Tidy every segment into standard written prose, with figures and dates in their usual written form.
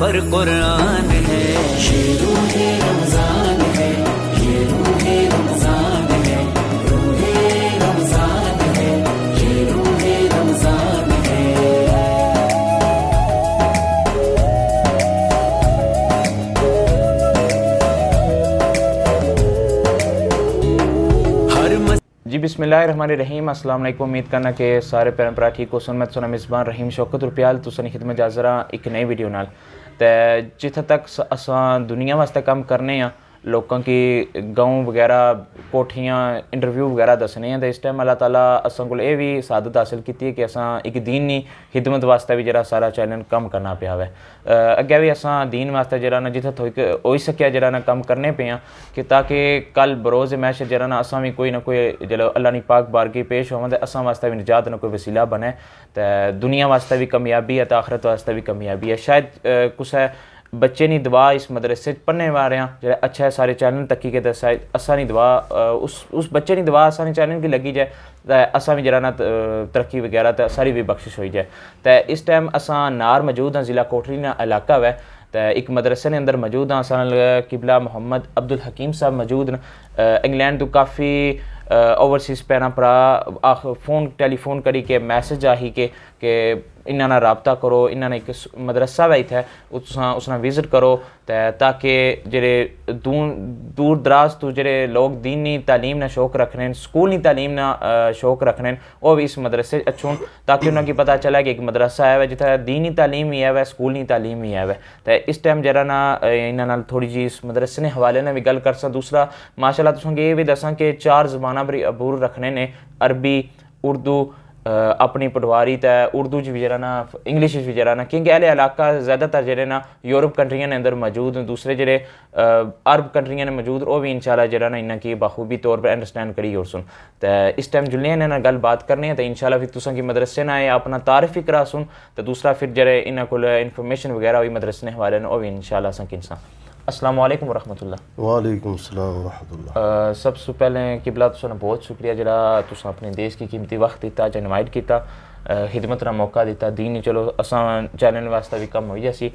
پر قرآن ہے. یہ روح رمضان ہے, یہ روح رمضان ہے, روح رمضان ہے, یہ روح رمضان ہے. جی بسم اللہ الرحمن الرحیم. السلام علیکم. امید کرنا کہ سارے پیرن پرا ٹھیک ہو سن. میں سنا میزبان رحیم شوکت رپیال تساں خدمت حاضر ہاں ایک نئی ویڈیو نال. تے جتھے تک اساں دنیا واسطے کام کرنے ہاں, لوکاں کی گاؤں وغیرہ کوٹھیاں انٹرویو وغیرہ دسنے ہیں, تے اس ٹائم اللہ تعالیٰ اساں کول یہ بھی سعادت حاصل کی ہے کہ اساں ایک دینی خدمت واسطے بھی جڑا سارا چینل کم کرنا پیا ہے. اگے بھی اساں دین واسطے جڑا نا جتھے ہوئی سکیا جڑا نا کم کرنے پے ہاں, کہ تاکہ کل بروز معاشر جڑا نا اساں بھی کوئی نہ کوئی جلو اللہ نی پاک بارگاہ پیش ہوواں تے اساں واسطے بھی نجات نہ کوئی وسیلہ بنے, تے دنیا واسطے بھی کامیابی ہے تے آخرت واسطے بھی کامیابی ہے. شاید کسے بچے نی دعا اس مدرسے پڑھنے والے ہیں جڑے اچھا ہے سارے چینل تکی کے شاید اساں نی دعا اس بچے نی دعا اساں نی چینل کی لگی جائے تے اساں بھی جڑا نا ترقی وغیرہ تے ساری بھی بخشش ہوئی جائے. تے اس ٹائم اساں نار موجود ہیں, ضلع کوٹلی نا علاقہ ہے, تے ایک مدرسے نے اندر موجود ہیں. اساں قبلہ محمد عبدالحکیم صاحب موجود ہیں. انگلینڈ تو کافی اوورسیز پیرا پرا فون ٹیلی فون کری کے میسج آہی کہ انہاں نال رابطہ کرو, انہاں نے ایک مدرسہ وے ہے اس نا وزٹ کرو, تاکہ جڑے دور دراز تو جڑے لوگ دینی تعلیم نہ شوق رکھنے, سکولی تعلیم نہ شوق رکھنے, وہ بھی اس مدرسے اچھون, تاکہ انہاں کی پتہ چلا کہ ایک مدرسہ ہے جتھے دینی تعلیم ہی ہے, سکولی تعلیم ہی ہے. تے اس ٹائم جڑا نا انہاں نال تھوڑی جی اس مدرسے نے حوالے نے بھی گل کرساں. دوسرا ماشاءاللہ تساں یہ بھی دساں کہ 4 زباناں بری عبور رکھنے نے, عربی, اردو, اپنی پٹواری تے اردو بھی جڑا نا انگلش بھی جڑا نا, کیونکہ اہل علاقہ زیادہ تر جڑے نا یورپ کنٹریاں نے اندر موجود ہیں, دوسرے جڑے عرب کنٹریاں نے موجود, وہ بھی انشاءاللہ جڑا نا انہاں کی بخوبی طور پر انڈرسٹینڈ کری اور سن. تے اس ٹائم جلنے انہاں نال گل بات کرنے ہیں, تے انشاءاللہ پھر تساں کی مدرسے نا اپنا تعارف ہی کرا سن, تے دوسرا پھر جڑے انہاں کول انفارمیشن وغیرہ ہوئی مدرسے نے حوالے نے, وہ بھی انشاءاللہ اساں کنساں. السلام علیکم ورحمۃ اللہ. وعلیکم السلام ورحمۃ اللہ. سب سے پہلے قبلہ تساں بہت شکریہ جڑا تساں اپنے دیش کی قیمتی وقت دیتا, انوائٹ کیتا, خدمت کا موقع دیتا. دین چلو اساں چینل واسطے بھی کم ہوئی جیسی.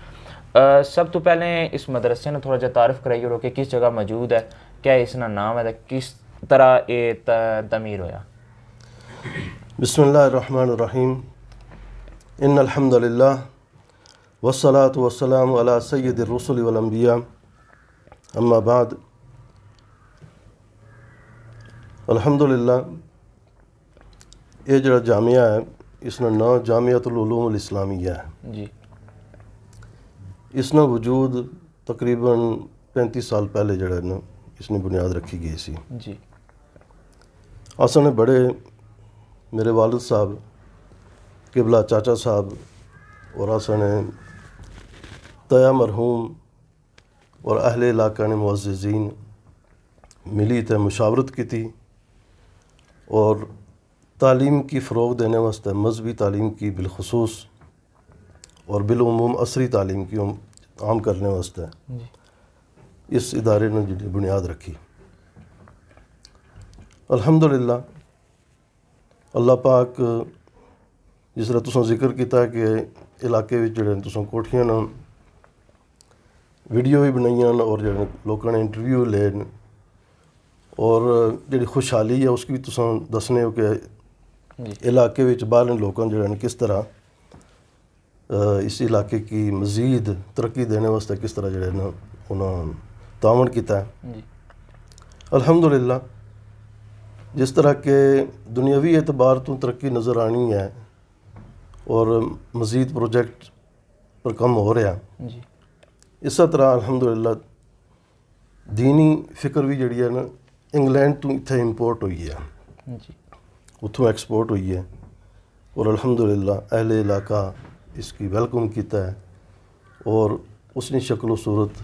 سب تو پہلے اس مدرسے نے تھوڑا جا تعارف کرائی ہو کہ کس جگہ موجود ہے, کیا اس کا نام ہے, کس طرح یہ تعمیر ہویا. بسم اللہ الرحمن الرحیم. ان الحمد للہ والصلاۃ والسلام علی سید الرسل والانبیاء, اما بعد. الحمدللہ یہ جڑا جامعہ ہے اس کا نام جامعۃ العلوم الاسلامیہ ہے. جی. اس کا وجود تقریباً 35 سال پہلے جڑا ہے نا اس نے بنیاد رکھی گئی سی. جی. اصل نے بڑے میرے والد صاحب قبلہ چاچا صاحب اور اصل نے تیا مرحوم اور اہل علاقہ نے معززین ملی تے مشاورت کی تھی, اور تعلیم کی فروغ دینے واسطے مذہبی تعلیم کی بالخصوص اور بالعموم عصری تعلیم کی عام کرنے واسطے اس ادارے نے بنیاد رکھی. الحمدللہ اللہ پاک جس طرح تساں ذکر کیتا کہ علاقے وچ جڑے تساں کوٹھیاں نا ویڈیو بھی بنائیاں اور جڑے لوکاں نے انٹرویو لے, اور جڑی خوشحالی ہے اس کی بھی تساں دسنے ہو کہ علاقے وچ باہر لوکاں جڑے کس طرح اس علاقے کی مزید ترقی دینے واسطے کس طرح جڑے نا انہاں تعاون کیتا ہے. الحمدللہ جس طرح کہ دنیاوی اعتبار تو ترقی نظر آنی ہے اور مزید پروجیکٹ پر کم ہو رہا, اسی طرح الحمدللہ دینی فکر بھی جڑی ہے نا انگلینڈ تو اتھے امپورٹ ہوئی ہے, اتھوں ایکسپورٹ ہوئی ہے, اور الحمدللہ اہل علاقہ اس کی ویلکم کیتا ہے, اور اس نے شکل و صورت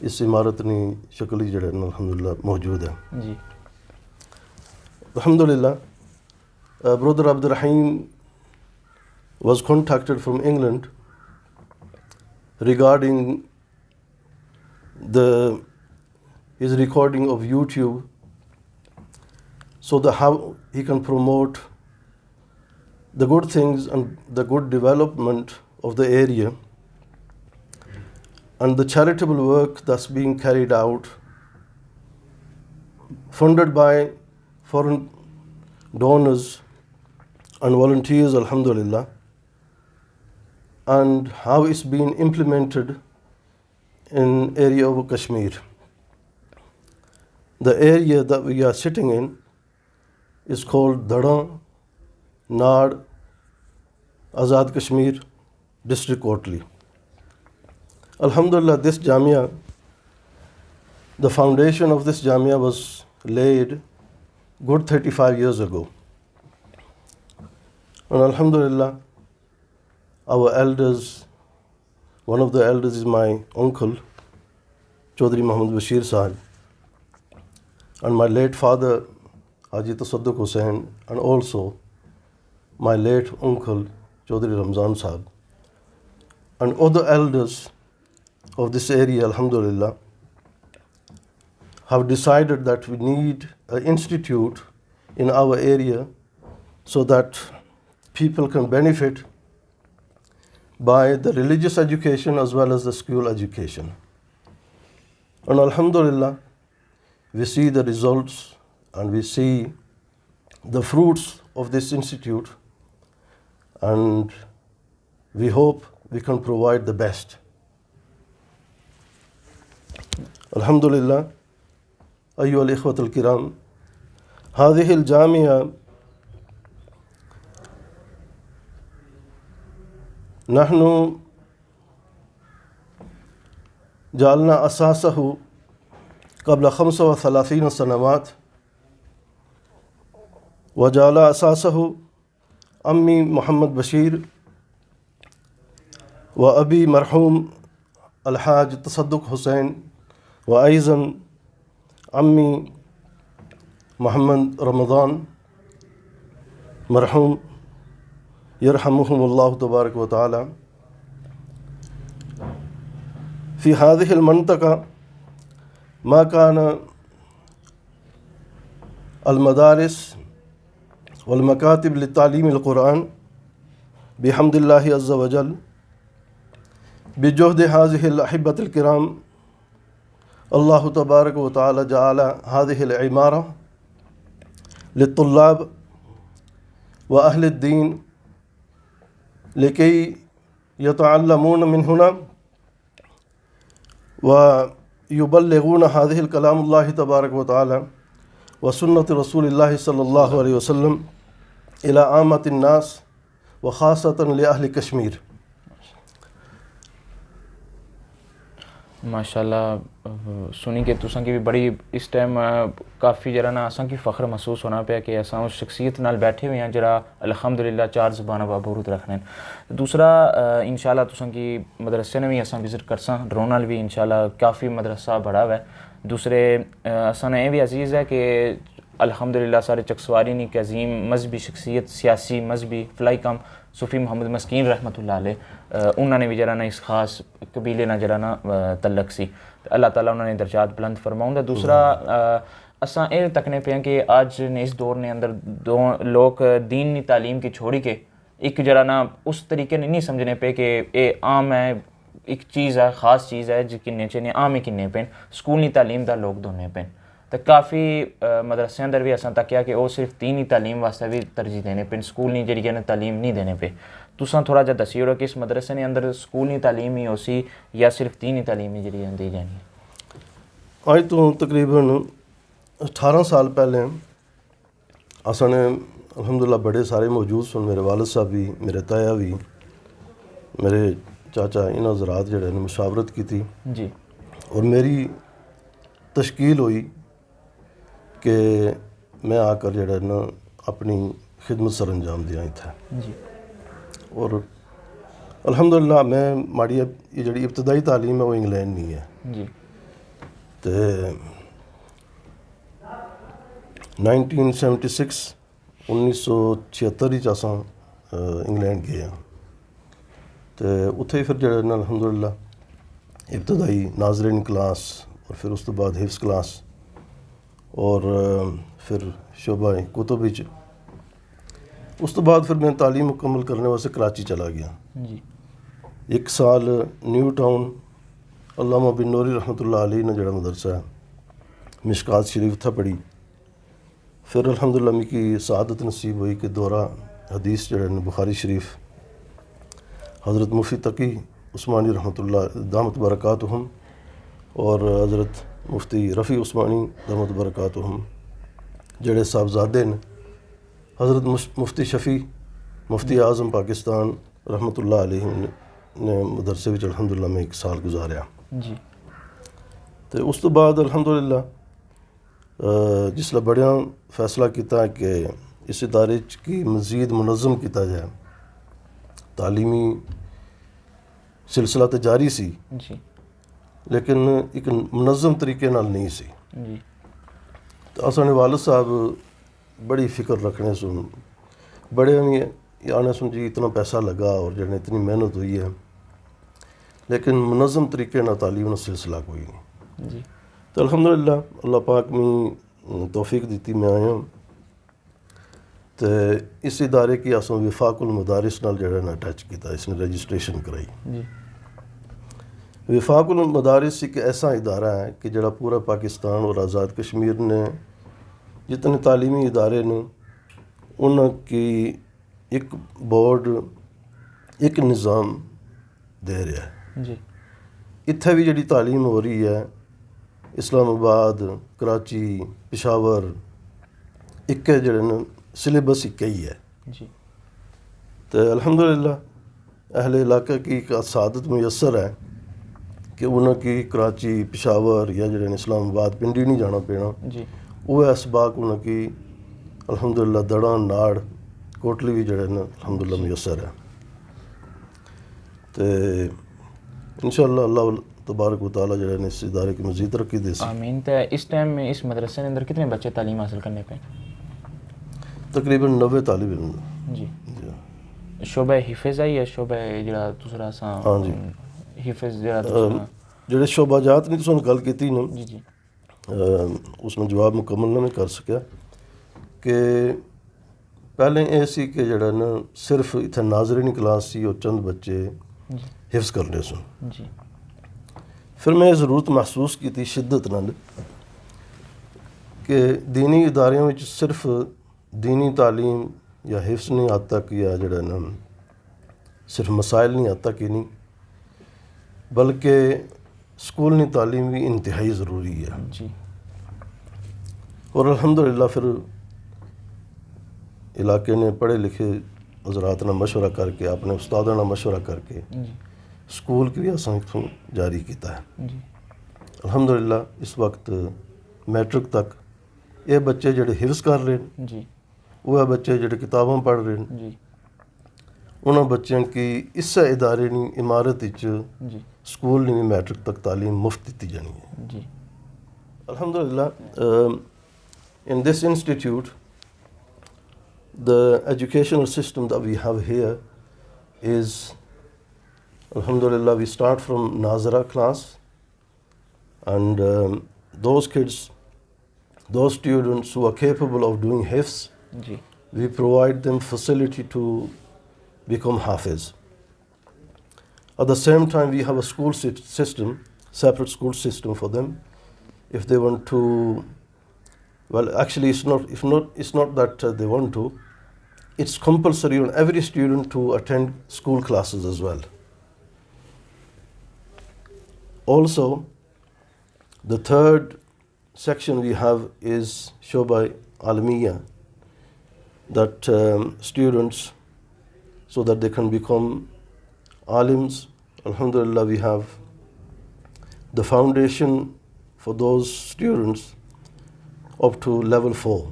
اس عمارت نے شکل ہی جڑا نا الحمدللہ موجود ہے. جی. Alhamdulillah, Brother Abdul Rahim was contacted from England regarding his recording of YouTube, so that how he can promote the good things and the good development of the area. and the charitable work that's being carried out, funded by foreign donors and volunteers, alhamdulillah, and how it's been implemented in area of Kashmir. The area that we are sitting in is called Dharan, Nard, Azad Kashmir, District Kotli. Alhamdulillah, this Jamia, the foundation of this Jamia was laid good 35 years ago. And alhamdulillah, our elders, one of the elders is my uncle, Chaudhry Muhammad Bashir Sahib, and my late father, Haji Tasadduq Hussain, and also my late uncle, Chaudhry Ramzan Sahib, and other elders of this area, alhamdulillah, have decided that we need an institute in our area so that people can benefit by the religious education as well as the school education. And alhamdulillah, we see the results and we see the fruits of this institute, and we hope we can provide the best. Alhamdulillah, أيها الإخوة الكرام, هذه الجامعة نحن جعلنا أساسه قبل 35 سنوات، وجعل أساسه عمي محمد بشير وأبي مرحوم الحاج تصدق حسين، وأيضا عمي محمد رمضان مرحوم يرحمهم الله تبارك وتعالى. في هذه المنطقة ما كان المدارس والمكاتب لتعليم القرآن بحمد الله عز وجل، بجهد هذه الأحبة الكرام الله تبارك وتعالى جعل هذه العمارة للطلاب وأهل الدين لكي يتعلمون من هنا ويبلغون هذه الكلام الله تبارك وتعالى وسنة رسول الله صلى الله عليه وسلم إلى عامة الناس وخاصة لأهل كشمير. ماشاءاللہ سنی کہ تساں کی بھی بڑی اس ٹائم کافی جرا نا اساں کی فخر محسوس ہونا پیا کہ اساں اس شخصیت نال بیٹھے ہوئے ہیں جرا الحمدللہ 4 زباناں بابورت رکھنے. دوسرا انشاءاللہ تساں کی مدرسے نے بھی اساں وزٹ کرساں، ڈرون نال بھی انشاءاللہ کافی مدرسہ بڑا ہوا ہے. دوسرے اساں نے یہ بھی عزیز ہے کہ الحمدللہ سارے چکسواری نے ایک عظیم مذہبی شخصیت، سیاسی مذہبی فلائی کام صوفی محمد مسکین رحمۃ اللہ علیہ، انہوں نے بھی جرا نا اس خاص قبیلے نہ جرا نا تعلق سی، اللہ تعالیٰ انہوں نے درجات بلند فرماؤں. دوسرا اساں یہ تکنے پہ ہیں کہ آج نے اس دور نے اندر لوگ دین تعلیم کی چھوڑی کے ایک جرا نا اس طریقے نہیں سمجھنے پہ کہ یہ عام ہے، ایک چیز ہے، خاص چیز ہے جی کنے چنے عام ہی کنے پین سکولی تعلیم دا لوگ دونے پین. تو کافی مدرسے اندر بھی اساں تکیا کہ وہ صرف دینی تعلیم واسطے بھی ترجیح دینے پین، سکولی جڑی نے تعلیم نہیں دینے پہ. تساں تھوڑا جا دسی ہو کہ اس مدرسے نے اندر سکولی تعلیم ہی ہو سی یا صرف دینی تعلیم ہی جڑی دی جانی ہے؟ آج تو تقریباً 18 سال پہلے اساں نے الحمدللہ بڑے سارے موجود سن، میرے والد صاحب بھی، میرے تایا بھی، میرے چاچا، ان حضرات جڑے نے مشاورت کی تھی جی، اور میری تشکیل ہوئی کہ میں آ کر جڑا نا اپنی خدمت سر انجام دیا تھا. جی، اور الحمدللہ میں ماڑی یہ جڑی ابتدائی تعلیم ہے وہ انگلینڈ نہیں ہے. جی، تو 1976 1976 اساں انگلینڈ گئے ہاں. تو اتھے پھر جڑا نا الحمدللہ ابتدائی ناظرین کلاس اور پھر اس تو بعد حفظ کلاس اور پھر شعبہ کتب وچ. اس تو بعد پھر میں تعلیم مکمل کرنے واسطے کراچی چلا گیا. جی، 1 سال نیو ٹاؤن علامہ بن نوری رحمۃ اللہ علیہ نے جڑا مدرسہ ہے مشکات شریف تھا پڑھی. پھر الحمدللہ میری سعادت نصیب ہوئی کہ دورہ حدیث جڑا بخاری شریف حضرت مفتی تقی عثمانی رحمۃ اللہ دامت برکاتہم اور حضرت مفتی رفیع عثمانی دامت برکاتہم جڑے صاحبزادے نے حضرت مفتی شفیع مفتی اعظم پاکستان رحمۃ اللہ علیہ نے مدرسے وچ الحمدللہ میں 1 سال گزاریا. جی. تو اس تو بعد الحمدللہ جسلے بڑیاں فیصلہ کیتا کہ اس ادارے کی مزید منظم کیتا جائے. تعلیمی سلسلہ تو جاری سی جی. لیکن ایک منظم طریقے نال نہیں سی. جی. تو اساں نے والد صاحب بڑی فکر رکھنے سن بڑے ہمیں آنے سن جی اتنا پیسہ لگا اور جڑے اتنی محنت ہوئی ہے لیکن منظم طریقے نہ تعلیم کا سلسلہ کوئی نہیں. جی. تو الحمدللہ اللہ پاک میں توفیق دیتی میں آیا ہوں. تو اس ادارے کی اساں وفاق المدارس نال جڑا نا اٹیچ کیتا اس نے رجسٹریشن کرائی. جی. وفاق المدارس ایک ایسا ادارہ ہے کہ جڑا پورا پاکستان اور آزاد کشمیر نے جتنے تعلیمی ادارے نے انہوں کی ایک بورڈ ایک نظام دے رہا ہے. جی. اتھے بھی جڑی تعلیم ہو رہی ہے اسلام آباد کراچی پشاور ایک جڑے نا سلیبس ایک ہی ہے. جی. تو الحمدللہ اہل علاقہ کی ایک سعادت میسر ہے کہ انہوں کی کراچی پشاور یا جڑے اسلام آباد پنڈی نہیں جانا پینا. جی. وہ اسباق انہوں کی الحمدللہ دڑاں ناڑ کوٹلی بھی جڑے نا الحمدللہ میسر ہے. تو انشاءاللہ اللہ تبارک و تعالیٰ جڑے نے اس ادارے کی مزید ترقی دے سی. آمین. تو اس ٹائم میں اس مدرسے کے اندر کتنے بچے تعلیم حاصل کرنے پہ؟ تقریباً 90 طالب علم. جی. شعبہ حفظ ہے یا شعبہ جڑا دوسرا سا؟ ہاں جی. حفظ جڑا دوسرا جڑے شعبہ جات نہیں تو گل کیتی نا. جی. جی. اس میں جواب مکمل نہ میں کر سکیا کہ پہلے یہ سی کہ جڑا نا صرف اتنے ناظرین کلاس سی اور چند بچے حفظ کرنے سن. جی. پھر میں یہ ضرورت محسوس کی تھی شدت نال کہ دینی اداریاں وچ صرف دینی تعلیم یا حفظ نہیں حد تک یا جڑا نا صرف مسائل نہیں حد تک ہی نہیں بلکہ اسکولنی تعلیم بھی انتہائی ضروری ہے. جی. اور الحمدللہ پھر علاقے نے پڑھے لکھے حضرات نے مشورہ کر کے اپنے استادوں نے مشورہ کر کے اسکول کی بھی اساں اتوں جاری کیتا ہے. جی. الحمدللہ اس وقت میٹرک تک یہ بچے جڑے حفظ کر رہے ہیں جی. وہ بچے جڑے کتاباں پڑھ رہے ہیں جی. انہوں بچوں کی اس ادارے نے عمارت جی. اسکول نے میٹرک تک تعلیم مفت دیتی جانی ہے. جی. Alhamdulillah, in this institute, the educational system that we have here is, Alhamdulillah, we start from Nazara class, and those kids, those students who are capable of doing Hifz, G. we provide them facility to become Hafiz. At the same time, we have a school system, separate school system for them. If they want to, well, actually it's not that they want to, it's compulsory on every student to attend school classes as well. Also, the third section we have is Shobai Almiya, that students, so that they can become alims. Alhamdulillah, we have the foundation for those students up to level 4.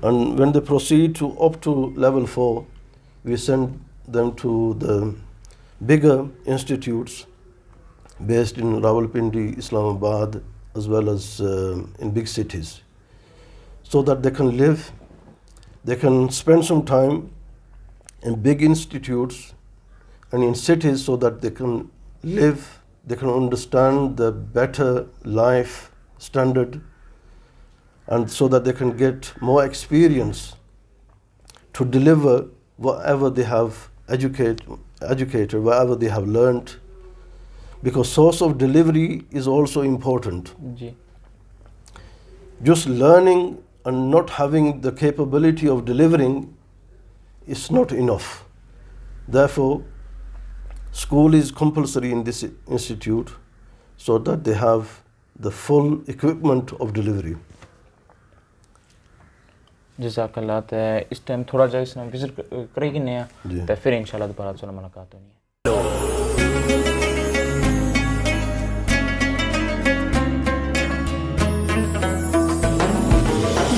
And when they proceed to up to level 4, we send them to the bigger institutes based in Rawalpindi, Islamabad, as well as in big cities, so that they can live, they can spend some time in big institutes and in cities, so that they can live, they can understand the better life standard, and so that they can get more experience to deliver whatever they have educated, whatever they have learned, because source of delivery is also important. G Just learning and not having the capability of delivering is not enough. Therefore, school is compulsory in this institute so that they have the full equipment of delivery. جزاک اللہ. تو اس time تھوڑا جا اس نے visit کرے گی نیا جی. تو پھر انشاءاللہ دوبارہ سے ملاقات ہونی ہے.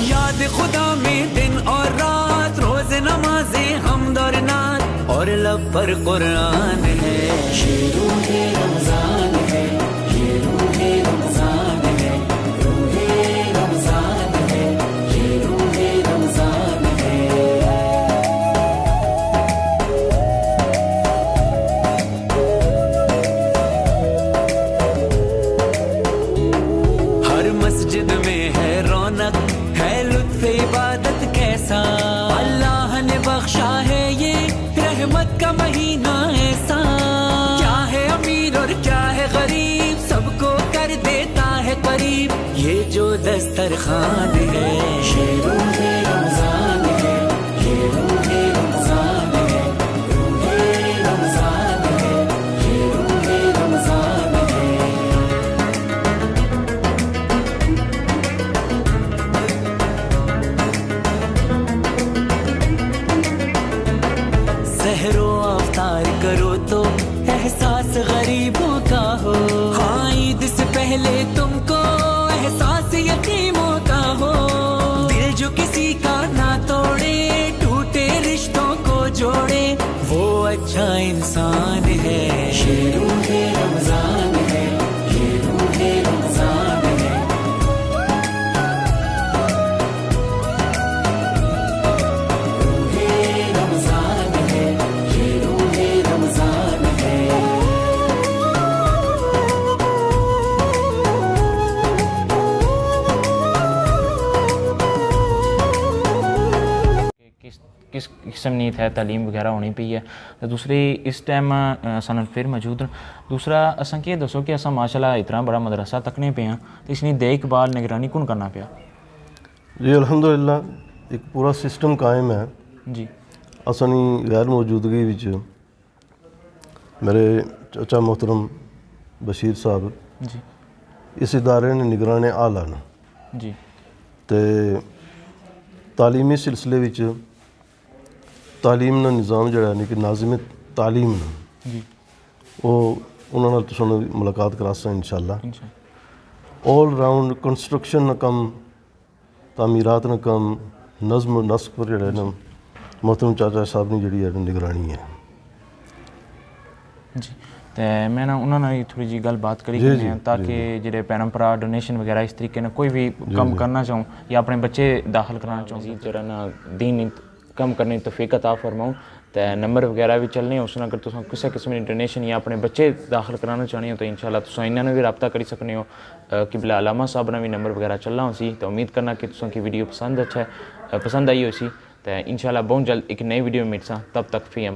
یاد خدا میں دن اور رات روز نمازیں حمد اور نعت اور لب پر قرآن ہے. یہ روح رمضان ہے, یہ روح رمضان ہے, روح رمضان ہے, یہ روح رمضان ہے. ہر مسجد میں ہے رونق, ہے لطف عبادت کیسا, اللہ نے بخشا ہے یہ رحمت کا مہینہ ایسا. کیا ہے امیر اور کیا ہے غریب, سب کو کر دیتا ہے قریب یہ جو دسترخوان ہے. یہ روح رمضان ہے, یہ روح رمضان ہے, روح رمضان ہے, یہ روح رمضان ہے. سحر و افطار کرو تو احساس غریبوں کا ہو, ہاں عید سے پہلے تم کو احساس یتیموں کا ہو. دل جو کسی کا نہ توڑے, ٹوٹے رشتوں کو جوڑے, وہ اچھا انسان ہے. یہ روح رمضان ہے, یہ روح رمضان ہے. روح رمضان ہے, یہ روح رمضان ہے. کس قسم نیت ہے تعلیم وغیرہ ہونی پی ہے. دوسری اس ٹائم سن پھر موجود. دوسرا اساں کی دسو کہ اساں ماشاءاللہ اتنا بڑا مدرسہ تکنے پہ ہیں تو اس کی دیکھ بھال نگرانی کون کرنا پیا؟ جی الحمدللہ ایک پورا سسٹم قائم ہے. جی اصنی غیر موجودگی وچ میرے چچا محترم بشیر صاحب جی اس ادارے نے نگران اعلیٰ نے جی تے تعلیمی سلسلے وچ تعلیم دا نظام جڑا ہے کہ ناظم تعلیم نے جی وہ انہوں نے تساں ملاقات کراساں انشاءاللہ. انشاءاللہ. آل راؤنڈ کنسٹرکشن کا کم, تعمیرات کا کم, نظم و نسق پر جڑا ہے نا محترم چاچا صاحب نے جڑی ہے نگرانی ہے. جی تو میں نا انہوں نے تھوڑی جی گل بات کری جی تاکہ جڑے پیرم پرا ڈونیشن وغیرہ اس طریقے نے کوئی بھی کم کرنا چاہوں یا اپنے بچے داخل کرانا چاہوں جڑا نا دین کم کرنے توفیق عطا فرماؤں. تو نمبر وغیرہ بھی چلنے اس اگر تم کسی قسم کی ڈونیشن یا اپنے بچے داخل کرانا چاہنے ہو تو انشاءاللہ تم انہوں نے بھی رابطہ کری سکنے ہو. قبلہ علامہ صاحب نے بھی نمبر وغیرہ چلنا ہو سی. تو امید کرنا کہ تم کی ویڈیو پسند آئی ہو سی. تو انشاءاللہ بہت جلد ایک نئی ویڈیو ملساں. تب تک فی امان.